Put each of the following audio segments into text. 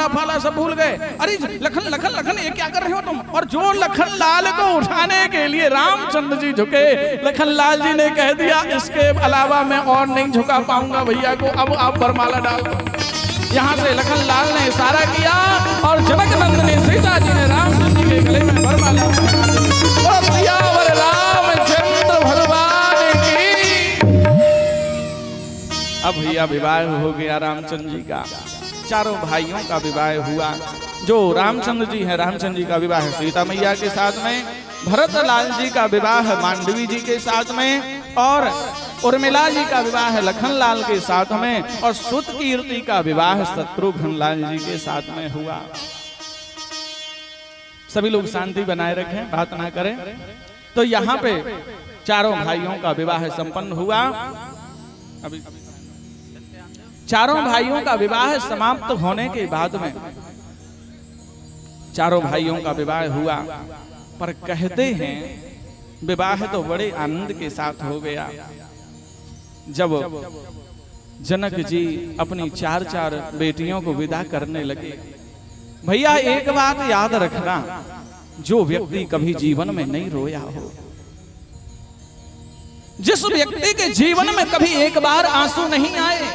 माला फाला सब भूल गए। अरे लखन लखन लखन ये क्या कर रहे हो तुम? और जो लखन लाल को उठाने के लिए रामचंद्र जी झुके, लखन लाल जी ने कह दिया इसके अलावा मैं और नहीं झुका पाऊंगा भैया को, अब आप वरमाला डाल दो। यहाँ से लखन लाल ने इशारा किया और जनक नंदनी सीता जी ने रामचंद्र जी के गले में वरमाला दिया। रामचंद्र भगवान की। अब भैया विवाह हो गया रामचंद्र जी का, चारों भाइयों का विवाह हुआ। जो रामचंद्र जी है, रामचंद्र जी का विवाह सीता मैया के साथ में, भरत लाल जी का विवाह मांडवी जी के साथ में, और उर्मिला जी का विवाह लखन लाल के साथ में, और सुत कीर्ति का विवाह शत्रुघ्न लाल जी के साथ में हुआ। सभी लोग शांति बनाए रखें, बात ना करें। तो यहाँ पे चारों भाइयों का विवाह संपन्न हुआ। अभी चारों भाइयों का विवाह समाप्त होने के बाद में चारों भाइयों का विवाह हुआ, पर कहते हैं विवाह तो बड़े आनंद के साथ हो गया। जब जनक जी अपनी चार चार बेटियों को विदा करने लगे, भैया एक बात याद रखना, जो व्यक्ति कभी जीवन में नहीं रोया हो, जिस व्यक्ति के जीवन में कभी एक बार आंसू नहीं आए,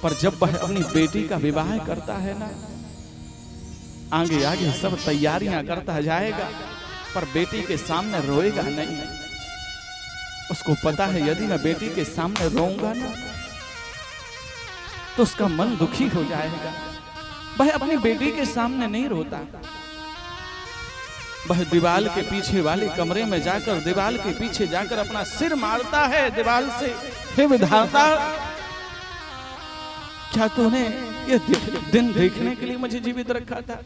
पर जब वह अपनी बेटी का विवाह करता है ना, आगे आगे सब तैयारियां करता जाएगा, पर बेटी के सामने रोएगा नहीं। उसको पता है यदि मैं बेटी के सामने रोऊंगा ना तो उसका मन दुखी हो जाएगा। वह अपनी बेटी के सामने नहीं रोता, वह दीवाल के पीछे वाले कमरे में जाकर, दीवाल के पीछे जाकर अपना सिर मारता है दीवाल से, हे विधाता, क्या तूने ये दिन देखने के लिए मुझे जीवित रखा था?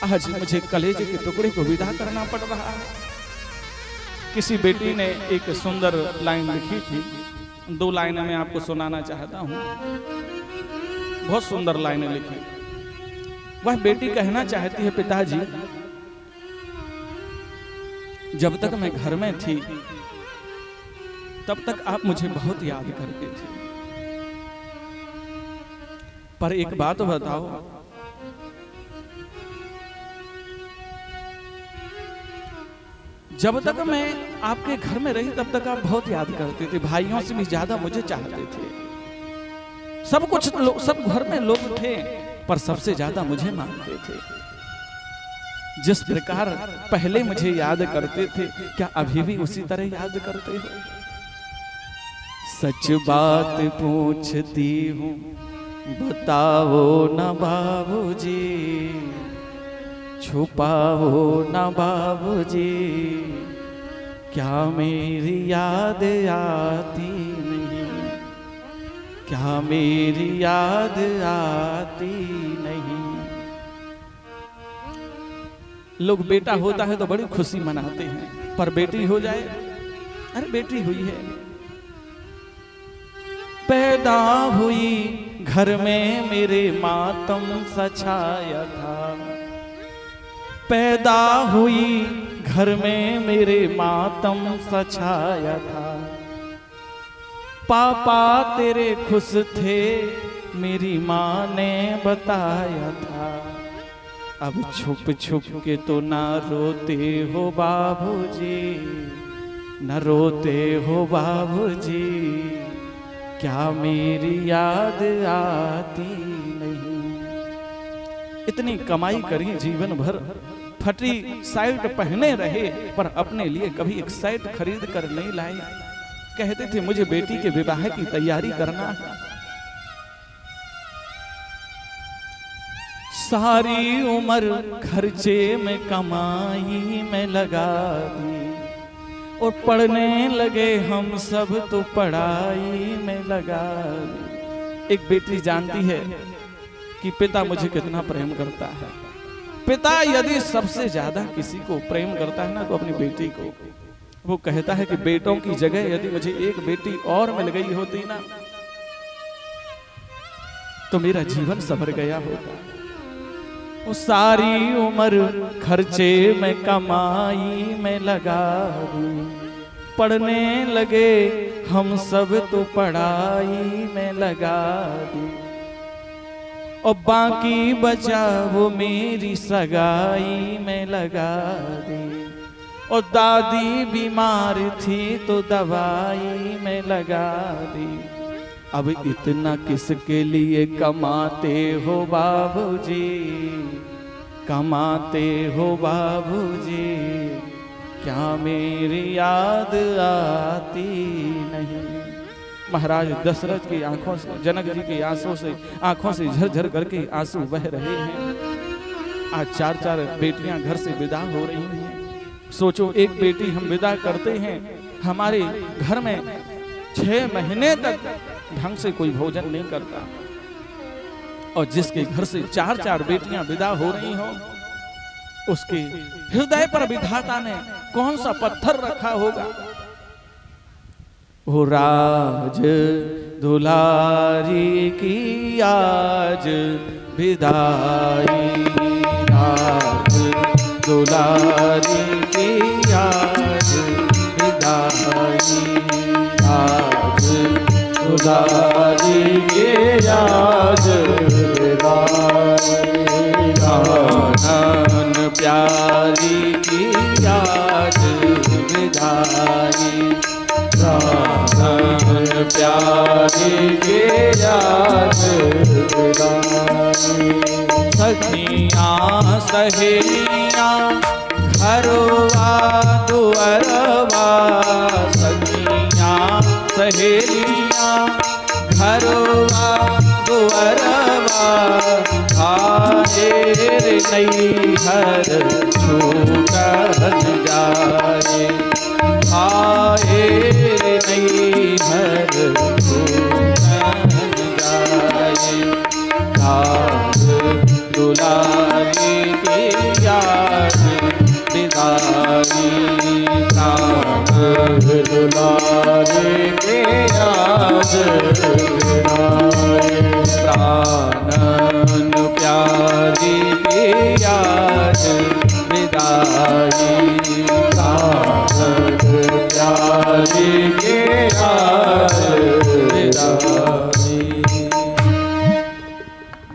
आज मुझे कलेजे के टुकड़े को विदा करना पड़ रहा है। किसी बेटी ने एक सुंदर लाइन लिखी थी, 2 लाइनें मैं आपको सुनाना चाहता हूँ। बहुत सुंदर लाइनें लिखी। वह बेटी कहना चाहती है, पिताजी जब तक मैं घर में थी तब तक आप मुझे बहुत याद करते थे, पर एक बात बताओ, जब तक मैं आपके घर में रही तब तक आप बहुत याद करते थे, भाइयों से भी ज्यादा मुझे चाहते थे, सब कुछ सब घर में लोग थे, पर सबसे ज्यादा मुझे मानते थे। जिस प्रकार पहले मुझे याद करते थे, क्या अभी भी उसी तरह याद करते हो? सच बात पूछती हूँ बताओ न बाबूजी, छुपाओ न बाबूजी, क्या मेरी याद आती नहीं, क्या मेरी याद आती नहीं। लोग बेटा होता है तो बड़ी खुशी मनाते हैं, पर बेटी हो जाए, अरे बेटी हुई है, पैदा हुई घर में मेरे मातम सा छाया था, पैदा हुई घर में मेरे मातम सा छाया था, पापा तेरे खुश थे मेरी माँ ने बताया था, अब छुप छुप के तो ना रोते हो बाबूजी, न रोते हो बाबूजी, क्या मेरी याद आती नहीं। इतनी कमाई करी जीवन भर, फटी शर्ट पहने रहे, पर अपने लिए कभी एक शर्ट खरीद कर नहीं लाए। कहते थे मुझे बेटी के विवाह की तैयारी करना है। सारी उम्र खर्चे में कमाई में लगा दी, और पढ़ने लगे हम सब तो पढ़ाई में लगा दी। एक बेटी जानती है कि पिता मुझे कितना प्रेम करता है। पिता यदि सबसे ज्यादा किसी को प्रेम करता है ना, तो अपनी बेटी को। वो कहता है कि बेटों की जगह यदि मुझे एक बेटी और मिल गई होती ना, तो मेरा जीवन संवर गया होता। वो सारी उम्र खर्चे में कमाई में लगा दी, पढ़ने लगे हम सब तो पढ़ाई में लगा दी। और बाकी बचा वो मेरी सगाई में लगा दे। और दादी बीमार थी तो दवाई में लगा दी। अब इतना किसके लिए कमाते हो बाबूजी, कमाते हो बाबूजी, क्या मेरी याद आती नहीं। महाराज दशरथ की आंखों से, जनक जी की आंखों से झरझर करके आंसू बह रहे हैं। आज 4-4 बेटियां घर से विदा हो रही हैं। सोचो, एक बेटी हम विदा करते हैं, हमारे घर में 6 महीने तक ढंग से कोई भोजन नहीं करता। और जिसके घर से 4-4 बेटियां विदा हो रही हो, उसके हृदय पर विधाता ने कौन सा पत्थर रखा होगा। वो राज दुलारी की आज विदाई, राज दुलारी की आज विदाई, राज दुलारी की आज विदाई, कानन प्यारी की आज विदाई, कानन प्यारी की आज विदाई। सखियाँ सहेलियाँ घरवा दुअरवा, सखियाँ सहेलियाँ घरवा दुअरवा, आए रे नैहर छूटन जाए, आए रे नैहर छूटन जाए। राज दुलारी की आज विदाई, राज दुलारी की आज विदाई, प्राणन प्यारी की आज विदाई, प्राणन प्यारी की आज विदाई।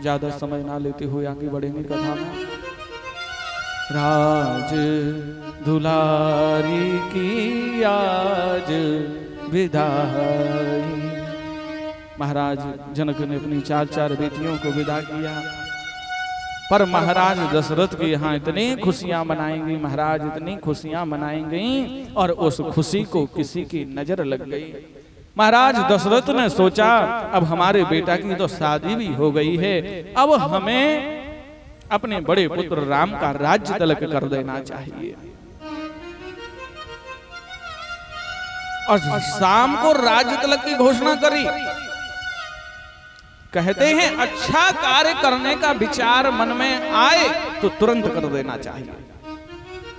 ज्यादा समय ना लेते हुए आगे बढ़ेंगे कथा में। राज दुलारी की आज विदाई। महाराज जनक ने अपनी 4-4 बेटियों को विदा किया, पर महाराज दशरथ के यहाँ इतनी खुशियां मनाएंगी, महाराज इतनी खुशियां मनाएंगी, और उस खुशी को किसी की नजर लग गई। महाराज दशरथ ने सोचा, अब हमारे बेटा की तो शादी भी हो गई है, अब हमें अपने बड़े पुत्र राम का राज्य तिलक कर देना चाहिए। और शाम को राज्य तिलक की घोषणा करी। कहते हैं अच्छा कार्य करने का विचार मन में आए तो तुरंत कर देना चाहिए।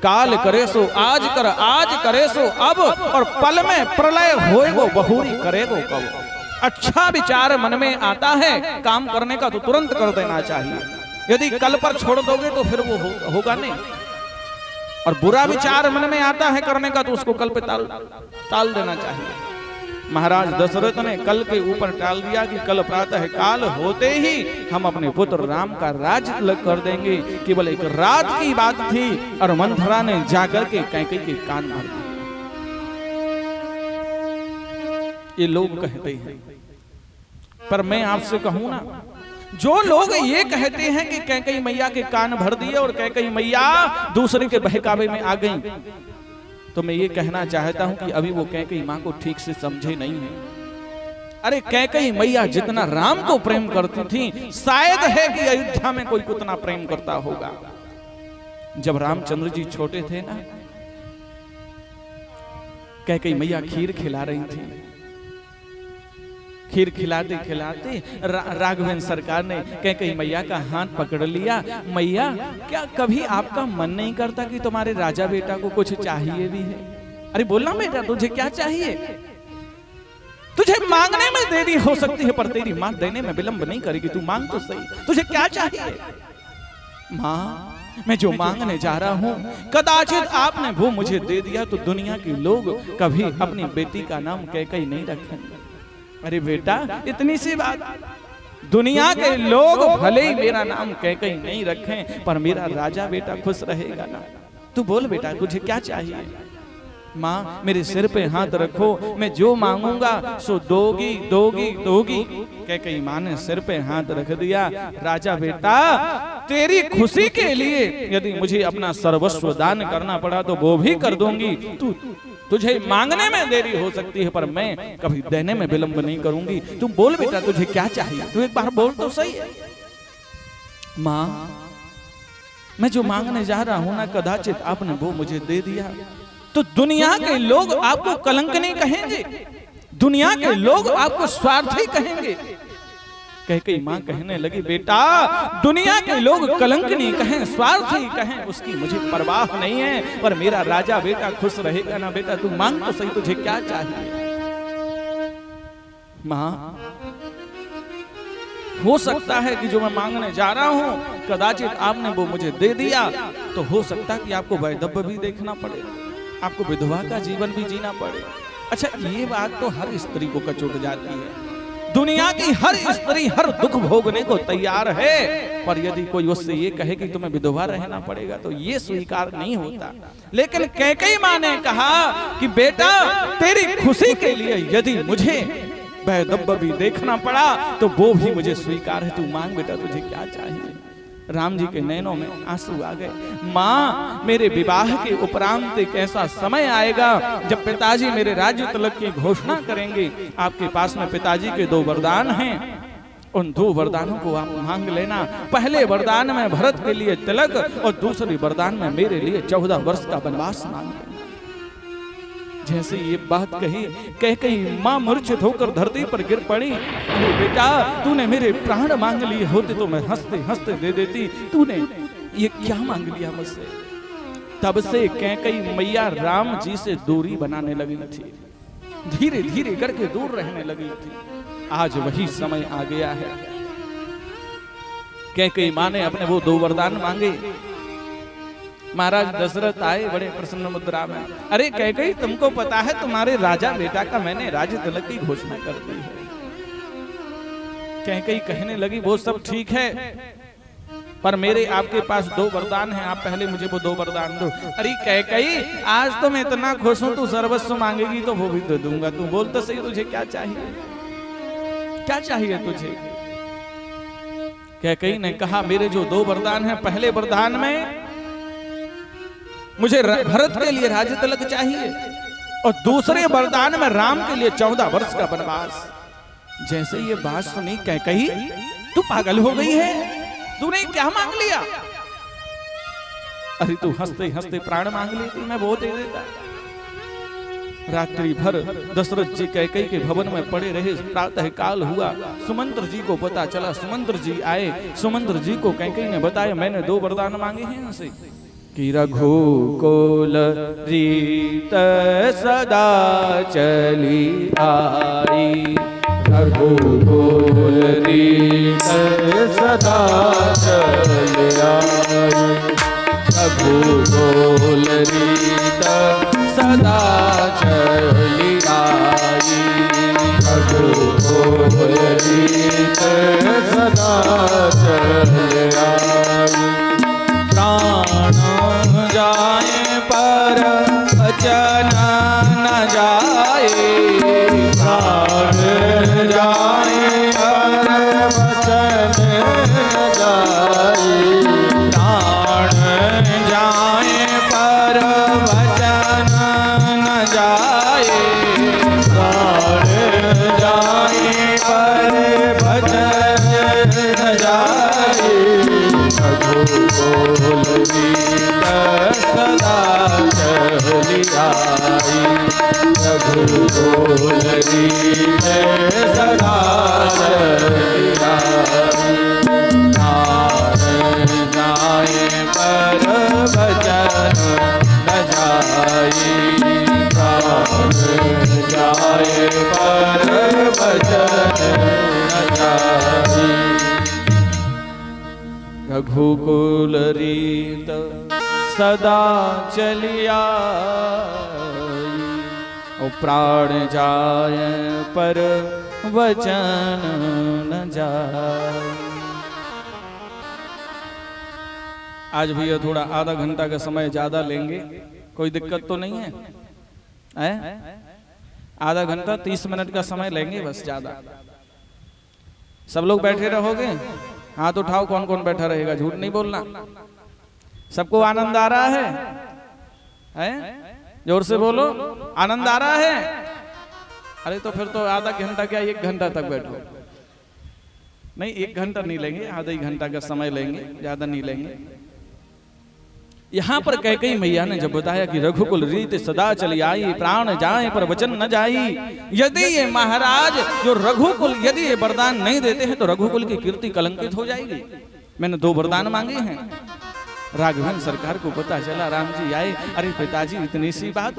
काल करे सो आज कर, आज करे सो अब, और पल में प्रलय होए वो बहुरी करेगो कब। अच्छा विचार मन में आता है काम करने का तो तुरंत कर देना चाहिए। यदि कल पर छोड़ दोगे तो फिर वो होगा नहीं। और बुरा विचार मन में आता है करने का तो उसको कल पे टाल देना चाहिए। महाराज दशरथ ने कल के ऊपर टाल दिया कि कल प्रातः काल होते ही हम अपने पुत्र राम का राज्य तिलक कर देंगे। केवल एक रात की बात थी और मंथरा ने जाकर के कैकेयी के कान भर दिए। ये लोग कहते हैं, पर मैं आपसे कहूं ना, जो लोग ये कहते हैं कि कैकेयी मैया के कान भर दिए और कैकेयी मैया दूसरे के बहकावे में आ गई, तो मैं ये कहना चाहता हूं कि अभी वो कैकेयी मां को ठीक से समझे नहीं है। अरे कैकेयी मैया जितना राम को प्रेम करती थी, शायद है कि अयोध्या में कोई उतना प्रेम करता होगा। जब रामचंद्र जी छोटे थे ना, कैकेयी मैया खीर खिला रही थी। खीर खिलाते खिलाते राघवेंद्र सरकार ने कैकेयी मैया का हाथ पकड़ लिया। मैया, क्या कभी आपका मन नहीं करता कि तुम्हारे राजा बेटा को कुछ चाहिए भी है? अरे बोलना बेटा, तुझे क्या चाहिए? तुझे मांगने में देरी हो सकती है, पर तेरी मां देने में विलंब नहीं करेगी। तू मांग तो सही, तुझे क्या चाहिए? मां, मैं जो मांगने जा रहा हूं, कदाचित आपने वो मुझे दे दिया तो दुनिया के लोग कभी अपनी बेटी का नाम कैकेयी नहीं रखेंगे। अरे बेटा, इतनी सी बात, दुनिया के लोग भले ही मेरा नाम कैकई नहीं रखें, पर मेरा राजा बेटा खुश रहेगा ना। तू बोल बेटा तुझे क्या चाहिए। माँ मेरे सिर पे हाथ रखो, मैं जो मांगूंगा सो दोगी दोगी दोगी। कैकई माँ ने सिर पे हाथ रख दिया। राजा बेटा तेरी खुशी के लिए यदि मुझे अपना सर्वस्व दान करना पड़ा तो वो भी कर दूंगी। तुझे मांगने में देरी हो सकती है पर मैं कभी देने में विलंब नहीं करूंगी। तुम बोल बेटा तुझे क्या चाहिए, तू एक बार बोल तो सही है। माँ मैं जो मांगने जा रहा हूं ना, कदाचित आपने वो मुझे दे दिया तो दुनिया के लोग आपको कलंक नहीं कहेंगे, दुनिया के लोग आपको स्वार्थी कहेंगे। कैकई माँ कहने लगी बेटा दुनिया के लोग कलंक नहीं कहें, स्वार्थी कहें, उसकी मुझे परवाह नहीं है, पर मेरा राजा बेटा खुश रहेगा ना। बेटा तू मांग तो सही, तुझे क्या चाहिए। माँ हो सकता है कि जो मैं मांगने जा रहा हूं कदाचित आपने वो मुझे दे दिया तो हो सकता है कि आपको वैधव्य भी देखना पड़े, आपको विधवा का जीवन भी जीना पड़े। अच्छा ये बात तो हर स्त्री को कचोट जाती है। दुनिया की हर स्त्री हर दुख भोगने को तैयार है, पर यदि कोई उससे ये कहे कि तुम्हें विधवा रहना पड़ेगा तो ये स्वीकार नहीं होता। लेकिन कैकई माँ ने कहा कि बेटा तेरी खुशी के लिए यदि मुझे वैधव्य भी देखना पड़ा तो वो भी मुझे स्वीकार है। तू मांग बेटा तुझे क्या चाहिए। राम जी के नैनों में आंसू आ गए। माँ मेरे विवाह के उपरांत एक ऐसा समय आएगा जब पिताजी मेरे राज्य तिलक की घोषणा करेंगे। आपके पास में पिताजी के 2 वरदान हैं, उन 2 वरदानों को आप मांग लेना। पहले वरदान में भरत के लिए तिलक और दूसरे वरदान में मेरे लिए 14 वर्ष का वनवास मांग लेना। जैसे ये बात कही कैकई माँ मूर्छित होकर धरती पर गिर पड़ी। अरे बेटा तूने मेरे प्राण मांग लिए होते तो मैं हंसते हंसते दे देती, तूने ये क्या मांग लिया मुझसे। तब से कैकई मैया राम जी से दूरी बनाने लगी थी, धीरे धीरे करके दूर रहने लगी थी। आज वही समय आ गया है। कैकई माँ ने अपने वो 2 वरदान मांगे। महाराज दशरथ आए बड़े प्रसन्न मुद्रा में। अरे कैकई तुमको पता है तुम्हारे राजा बेटा का मैंने राज्य तिलक की घोषणा कर दी है। कैकई कहने लगी वो सब ठीक है पर मेरे आपके पास 2 वरदान हैं, आप पहले मुझे वो 2 वरदान दो। अरे कैकई आज तो मैं इतना खुश हूं, तू सर्वस्व मांगेगी तो वो भी दे दूंगा। तू बोल तो सही तुझे क्या चाहिए, क्या चाहिए तुझे। कैकई ने कहा मेरे जो 2 वरदान हैं, पहले वरदान में मुझे भरत के लिए राज्य तिलक चाहिए और दूसरे वरदान में राम के लिए 14 वर्ष का वनवास। जैसे ये बात सुनी कैकई तू पागल हो गई है, तूने क्या मांग लिया। अरे तू हंसते हंसते प्राण मांग लेती, मैं वो दे देता। रात्रि भर दशरथ जी कैकई के भवन में पड़े रहे। प्रातः काल हुआ, सुमंत्र जी को पता चला, सुमंत्र जी आए। सुमंत्र जी को कैकई ने बताया मैंने 2 वरदान मांगे हैं उनसे कि रघुकुल रीत सदा चली आई, रघुकुल रीत सदा चली आई, रघुकुल रीत सदा चली आई, रघुकुल रीत सदा चली आई। प्राण जाए पर वचन न जाए, प्राण जाए पर वचन न जाए, प्राण जाए पर वचन न जाए, प्राण जाए पर वचन न जाए, रघुकुल रीत सदा चली आई, रघुकुल रीत सदा चली आई। प्राण जाए पर वचन न जाए, प्राण जाए पर वचन न जाए, रघुकुल रीत सदा चली आई। प्राण जाए पर वचन न जाए। आज भैया थोड़ा आधा घंटा का समय ज्यादा लेंगे, कोई दिक्कत तो नहीं है? आधा घंटा 30 मिनट का समय लेंगे बस, ज्यादा। सब लोग बैठे रहोगे? हाथ उठाओ कौन कौन बैठा रहेगा, झूठ नहीं बोलना। सबको आनंद आ रहा है? जोर से बोलो, आनंद आ रहा है? अरे तो फिर तो आधा घंटा क्या 1 घंटा तक बैठो। नहीं 1 घंटा नहीं लेंगे, आधा ही घंटा का समय लेंगे, ज्यादा नहीं लेंगे। यहाँ पर कैकेयी मैया ने जब बताया कि रघुकुल रीत सदा चली आई, प्राण जाए पर वचन न जाई। यदि ये महाराज जो रघुकुल यदि ये वरदान नहीं देते हैं तो रघुकुल की कीर्ति कलंकित हो जाएगी। मैंने 2 वरदान मांगे हैं। राघवेंद्र सरकार को पता चला, राम जी आए, अरे पिताजी इतनी सी बात,